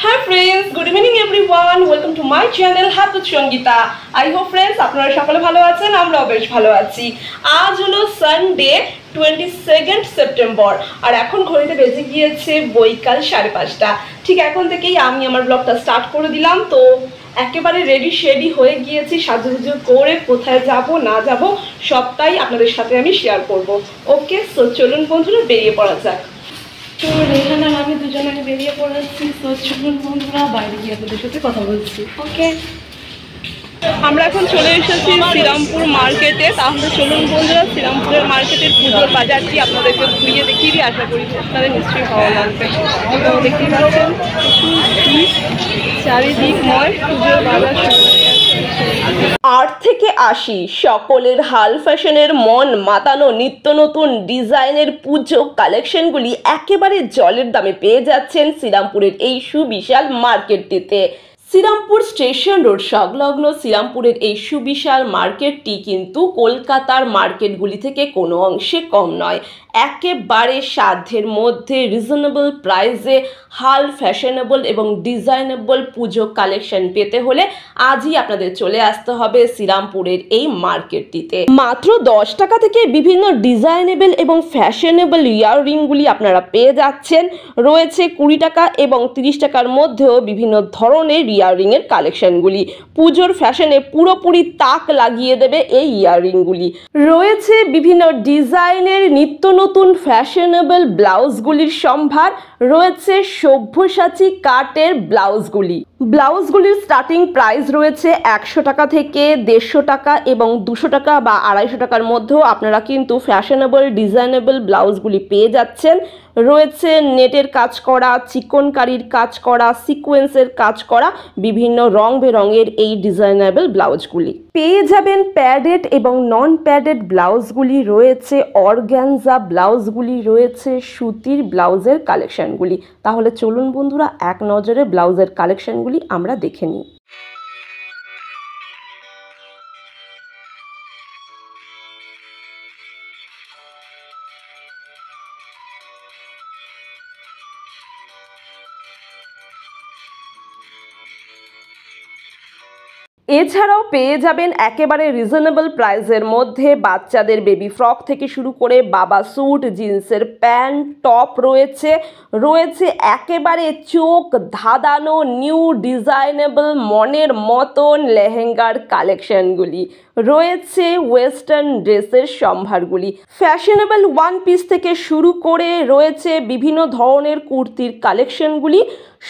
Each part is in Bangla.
Hi friends, good evening everyone. Welcome to my channel Happy Sangita. I hope friends আপনারা সকলে ভালো আছেন, আমরাও বেশ ভালো আছি। আজ হলো সানডে 22nd সেপ্টেম্বর আর এখন ঘড়িতে বেজে গিয়েছে বৈকাল 5:30। ঠিক এখন থেকেই আমি আমার ব্লগটা স্টার্ট করে দিলাম। তো একেবারে রেডি হয়ে গিয়েছি, সাজুগুজু করে কোথায় যাব না যাব সবটাই আপনাদের সাথে আমি শেয়ার করব। ওকে, সো চলুন বন্ধুরা বেরিয়ে পড়া যাক। তো রেহান আর আমি দুজনে বেরিয়ে পড়েছি। তো চলুন বন্ধুরা বাইরে গিয়ে আপনাদের সাথে কথা বলছি। ওকে, আমরা এখন চলে এসেছি শ্রীরামপুর মার্কেটে। তাহলে চলুন বন্ধুরা শ্রীরামপুরের মার্কেটের পুজোর বাজারটি আপনাদেরকে ঘুরিয়ে দেখিয়ে দিই। আশা করি আপনাদের নিশ্চয়ই ভালো লাগবে। তো দেখতেই পাচ্ছেন চারিদিকময় পুজোর বাজার। 8 থেকে 80 সকলের হাল ফ্যাশনের মন মাতানো নিত্য নতুন ডিজাইনের পুজো কালেকশনগুলি একেবারে জলের দামে পেয়ে যাচ্ছেন শ্রীরামপুরের এই সুবিশাল মার্কেটটিতে। শ্রীরামপুর স্টেশন রোড সংলগ্ন শ্রীরামপুরের এই সুবিশাল মার্কেটটি কিন্তু কলকাতার মার্কেটগুলি থেকে কোনো অংশে কম নয়। একেবারে সাধ্যের মধ্যে রিজনেবল প্রাইসে হাল ফ্যাশনেবল এবং ডিজাইনেবল পুজো কালেকশন পেতে হলে আজই আপনাদের চলে আসতে হবে শ্রীরামপুরের এই মার্কেটটিতে। মাত্র 10 টাকা থেকে বিভিন্ন ডিজাইনেবল এবং ফ্যাশনেবল ইয়াররিংগুলি আপনারা পেয়ে যাচ্ছেন। রয়েছে 20 টাকা এবং 30 টাকার মধ্যেও বিভিন্ন ধরনের ইয়াররিংয়ের কালেকশনগুলি। পুজোর ফ্যাশনে পুরোপুরি তাক লাগিয়ে দেবে এই ইয়াররিংগুলি। রয়েছে বিভিন্ন ডিজাইনের নিত্য নতুন ফ্যাশনেবল ব্লাউজগুলির সম্ভার। রয়েছে সব্যসাচী কাটের ব্লাউজগুলির স্টার্টিং প্রাইস রয়েছে 100 টাকা থেকে 150 টাকা এবং 200 টাকা বা 250 টাকার মধ্যেও আপনারা কিন্তু ফ্যাশনেবল ডিজাইনেবল ব্লাউজগুলি পেয়ে যাচ্ছেন। রয়েছে নেটের কাজ করা, চিকনকারির কাজ করা, সিকোয়েন্সের কাজ করা বিভিন্ন রং বেরঙের এই ডিজাইনেবল ব্লাউজগুলি পেয়ে যাবেন। প্যাডেড এবং নন প্যাডেড ব্লাউজগুলি রয়েছে, অর্গানজা ব্লাউজগুলি রয়েছে, সুতির ব্লাউজের কালেকশনগুলি। তাহলে চলুন বন্ধুরা এক নজরে ব্লাউজের কালেকশনগুলি আমরা দেখে নিই। এছাড়াও পেয়ে যাবেন একেবারে রিজনেবল প্রাইসের মধ্যে বাচ্চাদের বেবি ফ্রক থেকে শুরু করে বাবা স্যুট, জিন্সের প্যান্ট, টপ রয়েছে একেবারে চোখ ধাঁধানো নিউ ডিজাইনেবল মনের মতন লেহেঙ্গার কালেকশনগুলি। রয়েছে ওয়েস্টার্ন ড্রেসের সম্ভারগুলি। ফ্যাশনেবল ওয়ান পিস থেকে শুরু করে রয়েছে বিভিন্ন ধরনের কুর্তির কালেকশনগুলি।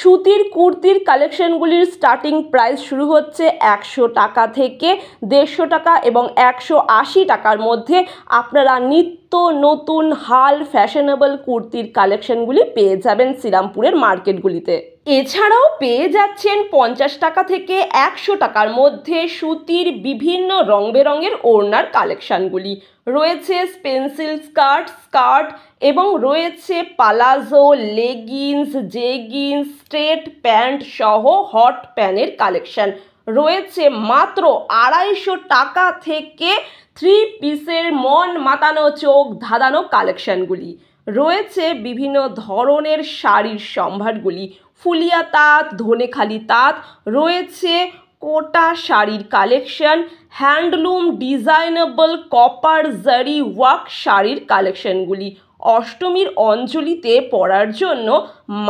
সুতির কুর্তির কালেকশনগুলির স্টার্টিং প্রাইস শুরু হচ্ছে 100 টাকা থেকে 150 টাকা এবং 180 টাকার মধ্যে আপনারা নিত্য নতুন হাল ফ্যাশনেবল কুর্তির কালেকশনগুলি পেয়ে যাবেন শ্রীরামপুরের মার্কেটগুলিতে। এছাড়াও পেয়ে যাচ্ছেন 50 টাকা থেকে 100 টাকার মধ্যে সুতির বিভিন্ন রং বেরঙের ওড়নার কালেকশনগুলি। রয়েছে পেন্সিল স্কার্ট এবং রয়েছে palazzo, leggings, jeggings, straight pant সহ হট প্যান্টের কালেকশন। রয়েছে মাত্র 250 টাকা থেকে 3 পিসের মন মাতানো চোখ ধাঁধানো কালেকশনগুলি। রয়েছে বিভিন্ন ধরনের শাড়ির সম্ভারগুলি, ফুলিয়া তাঁত, ধনেখালি তাঁত, রয়েছে কোটা শাড়ির কালেকশন, হ্যান্ডলুম ডিজাইনেবল কপার জারি ওয়ার্ক শাড়ির কালেকশনগুলি। অষ্টমীর অঞ্জলিতে পরার জন্য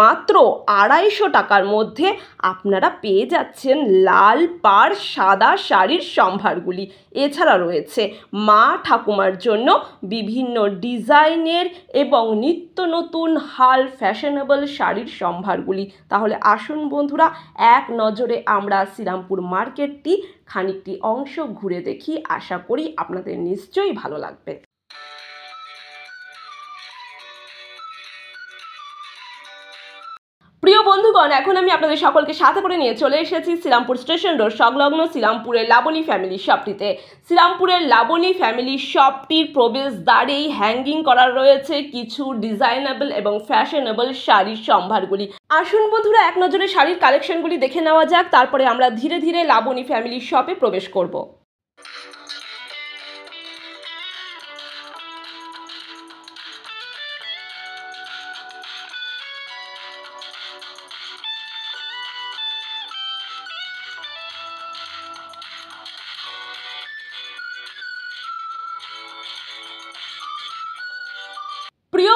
মাত্র 250 টাকার মধ্যে আপনারা পেয়ে যাচ্ছেন লাল পাড় সাদা শাড়ির সম্ভারগুলি। এছাড়া রয়েছে মা ঠাকুমার জন্য বিভিন্ন ডিজাইনের এবং নিত্য নতুন হাল ফ্যাশনেবল শাড়ির সম্ভারগুলি। তাহলে আসুন বন্ধুরা এক নজরে আমরা শ্রীরামপুর মার্কেটটি খানিকটি অংশ ঘুরে দেখি। আশা করি আপনাদের নিশ্চয়ই ভালো লাগবে। প্রিয় বন্ধুগণ, এখন আমি আপনাদের সকলকে সাথে করে নিয়ে চলে এসেছি শ্রীরামপুর স্টেশন রোড সংলগ্ন শ্রীরামপুরের লাবণী ফ্যামিলি শপটিতে। শ্রীরামপুরের লাবণী ফ্যামিলি শপটির প্রবেশদ্বারেই হ্যাঙ্গিং করা রয়েছে কিছু ডিজাইনেবল এবং ফ্যাশনেবল শাড়ির সম্ভারগুলি। আসুন বন্ধুরা এক নজরে শাড়ির কালেকশনগুলি দেখে নেওয়া যাক, তারপরে আমরা ধীরে ধীরে লাবণী ফ্যামিলি শপে প্রবেশ করব।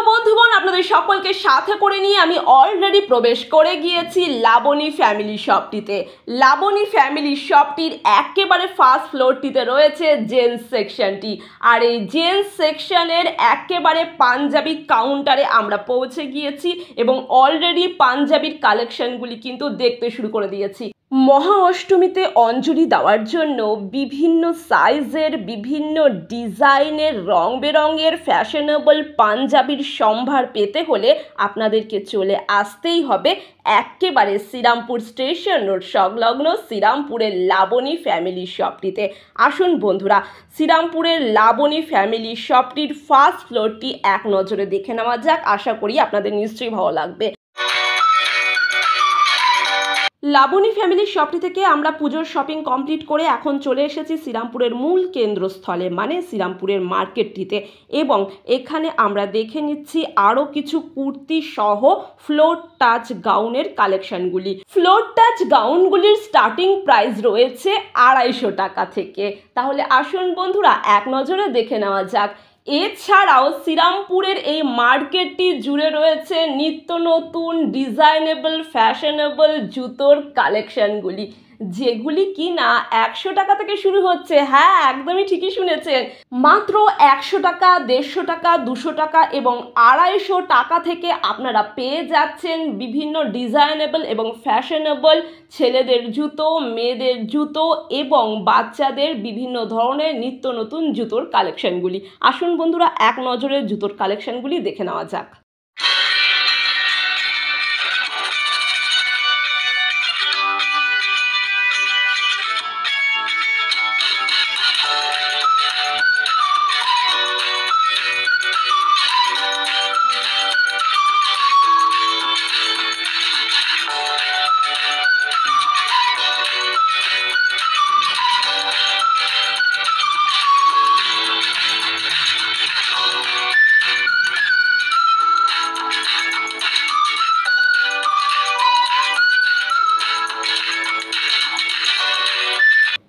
প্রিয় বন্ধুগণ, আপনাদের সকলকে সাথে করে নিয়ে আমি অলরেডি প্রবেশ করে গিয়েছি লাবণী ফ্যামিলি শপটিতে। লাবণী ফ্যামিলি শপটির একেবারে ফার্স্ট ফ্লোরটিতে রয়েছে জেন্টস সেকশনটি, আর এই জেন্টস সেকশনের একেবারে পাঞ্জাবি কাউন্টারে আমরা পৌঁছে গিয়েছি এবং অলরেডি পাঞ্জাবির কালেকশনগুলি কিন্তু দেখতে শুরু করে দিয়েছি। মহা অষ্টমীতে অঞ্জলি দেওয়ার জন্য বিভিন্ন সাইজের, বিভিন্ন ডিজাইনের, রং বেরঙের ফ্যাশনেবল পাঞ্জাবির সম্ভার পেতে হলে আপনাদেরকে চলে আসতেই হবে একেবারে শ্রীরামপুর স্টেশন রোড সংলগ্ন শ্রীরামপুরের লাবণী ফ্যামিলি শপটিতে। আসুন বন্ধুরা, শ্রীরামপুরের লাবণী ফ্যামিলি শপটির ফার্স্ট ফ্লোরটি এক নজরে দেখে নেওয়া যাক। আশা করি আপনাদের নিশ্চয়ই ভালো লাগবে। লাবণী ফ্যামিলি শপটি থেকে আমরা পুজোর শপিং কমপ্লিট করে এখন চলে এসেছি শ্রীরামপুরের মূল কেন্দ্রস্থলে, মানে শ্রীরামপুরের মার্কেটটিতে, এবং এখানে আমরা দেখে নিচ্ছি আরও কিছু কুর্তি সহ ফ্লোর টাচ গাউনের কালেকশনগুলি। ফ্লোর টাচ গাউনগুলির স্টার্টিং প্রাইস রয়েছে 250 টাকা থেকে। তাহলে আসুন বন্ধুরা এক নজরে দেখে নেওয়া যাক। এছাড়াও শ্রীরামপুরের এই মার্কেটটি জুড়ে রয়েছে নিত্য নতুন ডিজাইনেবল ফ্যাশনেবল জুতোর কালেকশনগুলি, যেগুলি কি না 100 টাকা থেকে শুরু হচ্ছে। হ্যাঁ, একদমই ঠিকই শুনেছেন, মাত্র 100 টাকা, 150 টাকা, 200 টাকা এবং 250 টাকা থেকে আপনারা পেয়ে যাচ্ছেন বিভিন্ন ডিজাইনেবল এবং ফ্যাশনেবল ছেলেদের জুতো, মেয়েদের জুতো এবং বাচ্চাদের বিভিন্ন ধরনের নিত্য নতুন জুতোর কালেকশনগুলি। আসুন বন্ধুরা এক নজরে জুতোর কালেকশনগুলি দেখে নেওয়া যাক।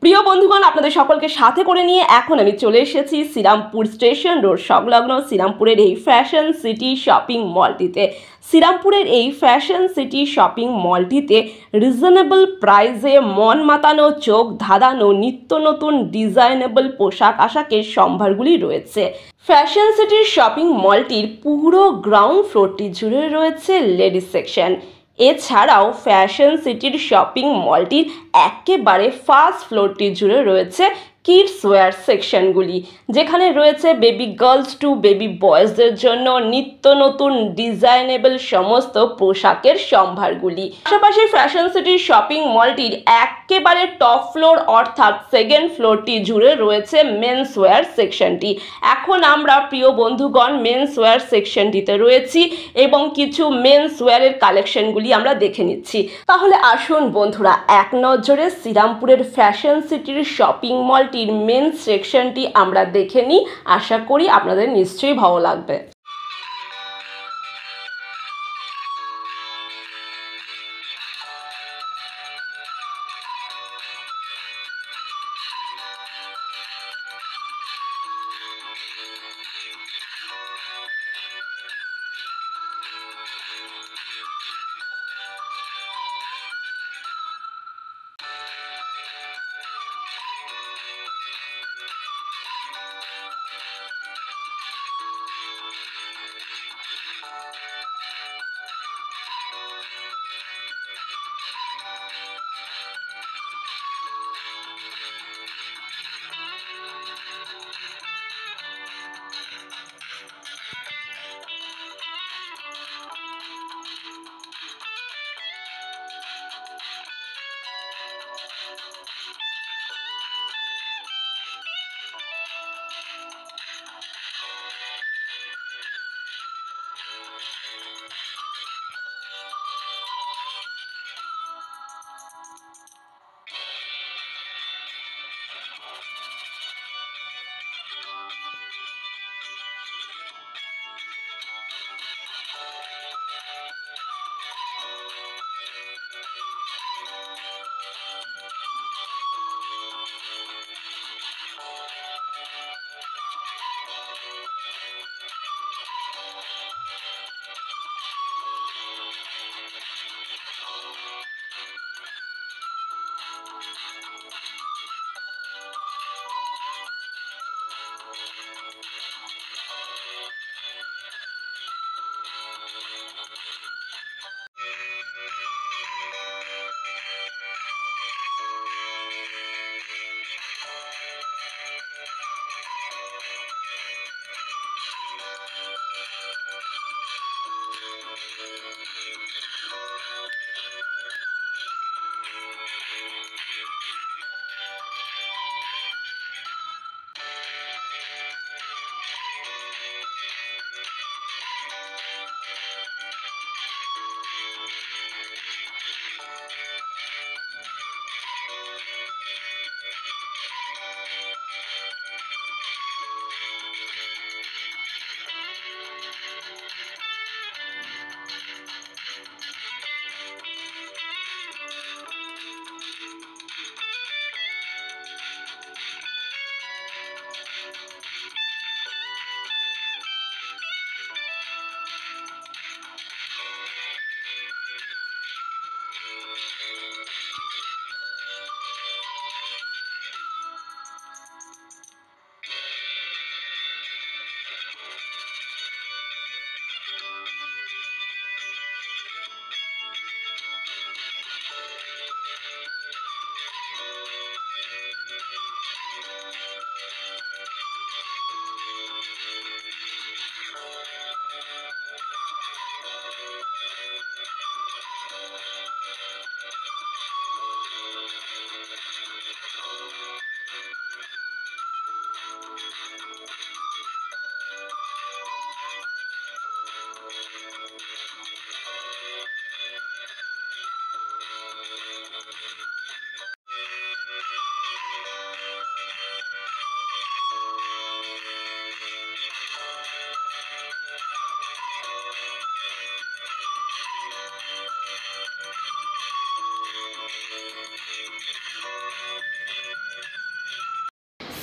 প্রিয় বন্ধুগণ, আপনাদের সকলকে সাথে করে নিয়ে এখন আমি চলে এসেছি শ্রীরামপুর স্টেশন রোড সংলগ্ন শ্রীরামপুরের এই ফ্যাশন সিটি শপিং মলটিতে। শ্রীরামপুরের এই ফ্যাশন সিটি শপিং মলটিতে রিজনেবল প্রাইসে মন মাতানো, চোখ ধাঁধানো নিত্য নতুন ডিজাইনেবল পোশাক আশাকের সম্ভারগুলি রয়েছে। ফ্যাশন সিটির শপিং মলটির পুরো গ্রাউন্ড ফ্লোরটি জুড়ে রয়েছে লেডিস সেকশন। এছাড়াও ফ্যাশন সিটির শপিং মলটির একেবারে ফার্স্ট ফ্লোরটি জুড়ে রয়েছে কিডস ওয়্যার সেকশনগুলি, যেখানে রয়েছে বেবি গার্লস টু বেবি বয়েজদের জন্য নিত্য নতুন ডিজাইনেবল সমস্ত পোশাকের সম্ভারগুলি। পাশাপাশি ফ্যাশন সিটির শপিং মলটির একেবারে টপ ফ্লোর অর্থাৎ সেকেন্ড ফ্লোরটি জুড়ে রয়েছে মেন্স ওয়্যার সেকশনটি। এখন আমরা প্রিয় বন্ধুগণ মেন্স ওয়্যার সেকশনটিতে রয়েছি এবং কিছু মেন্স ওয়্যারের কালেকশনগুলি আমরা দেখে নিচ্ছি। তাহলে আসুন বন্ধুরা এক নজরে শ্রীরামপুরের ফ্যাশন সিটির শপিং মল মেন্স সেকশনটি আমরা দেখে নিই। আশা করি আপনাদের নিশ্চয়ই ভালো লাগবে।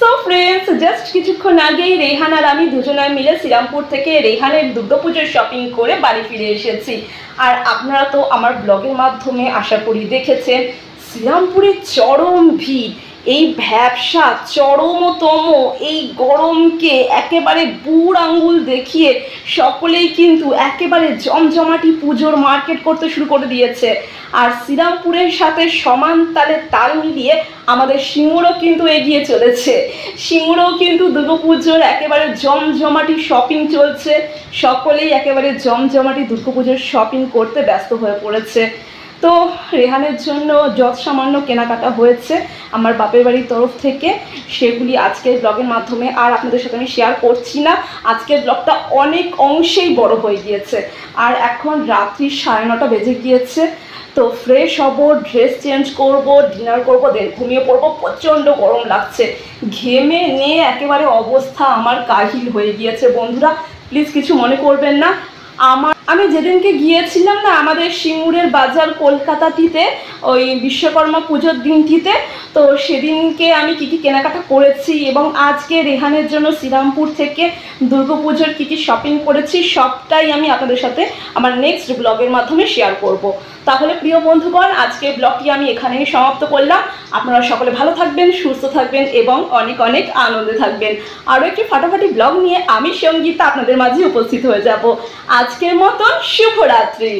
সো ফ্রেন্ডস, জাস্ট কিছুক্ষণ আগেই রেহান আর আমি দুজনে মিলে শ্রীরামপুর থেকে রেহানের দুর্গাপুজোর শপিং করে বাড়ি ফিরে এসেছি। আর আপনারা তো আমার ব্লগের মাধ্যমে আশা করি দেখেছেন শ্রীরামপুরে চরম ভিড়। এই ভ্যাবসা চরমতম এই গরমকে একেবারে বুড় আঙ্গুল দেখিয়ে সকলেই কিন্তু একেবারে জমজমাটি পুজোর মার্কেট করতে শুরু করে দিয়েছে। আর শ্রীরামপুরের সাথে সমান তালে তাল মিলিয়ে আমাদের সিঙ্গুরও কিন্তু এগিয়ে চলেছে। সিঙ্গুরেও কিন্তু দুর্গাপুজোর একেবারে জমজমাটি শপিং চলছে। সকলেই একেবারে জমজমাটি দুর্গাপুজোর শপিং করতে ব্যস্ত হয়ে পড়েছে। তো রেহানের জন্য যত সামান্য কেনাকাটা হয়েছে আমার বাপের বাড়ির তরফ থেকে, সেগুলি আজকের ব্লগের মাধ্যমে আর আপনাদের সাথে আমি শেয়ার করছি না। আজকের ব্লগটা অনেক অংশেই বড় হয়ে গিয়েছে। আর এখন রাত্রি 9:30 বেজে গিয়েছে। তো ফ্রেশ হব, ড্রেস চেঞ্জ করব, ডিনার করব, দেন ঘুমিয়ে পড়বো। প্রচণ্ড গরম লাগছে, ঘেমে নিয়ে একেবারে অবস্থা আমার কাহিল হয়ে গিয়েছে। বন্ধুরা প্লিজ কিছু মনে করবেন না। আমি যেদিনকে গিয়েছিলাম না আমাদের সিঙ্গুরের বাজার কলকাতাটিতে, ওই বিশ্বকর্মা পুজোর দিনটিতে, তো সেদিনকে আমি কী কী কেনাকাটা করেছি এবং আজকে রেহানের জন্য শ্রীরামপুর থেকে দুর্গাপুজোর কী কী শপিং করেছি সবটাই আমি আপনাদের সাথে আমার নেক্সট ব্লগের মাধ্যমে শেয়ার করব। তাহলে প্রিয় বন্ধুগণ, আজকের ব্লগটি আমি এখানেই সমাপ্ত করলাম। আপনারা সকলে ভালো থাকবেন, সুস্থ থাকবেন এবং অনেক অনেক আনন্দে থাকবেন। আরও একটি ফাটাফাটি ব্লগ নিয়ে আমি সঙ্গীতা আপনাদের মাঝে উপস্থিত হয়ে যাব। আজকের মতন শুভরাত্রি।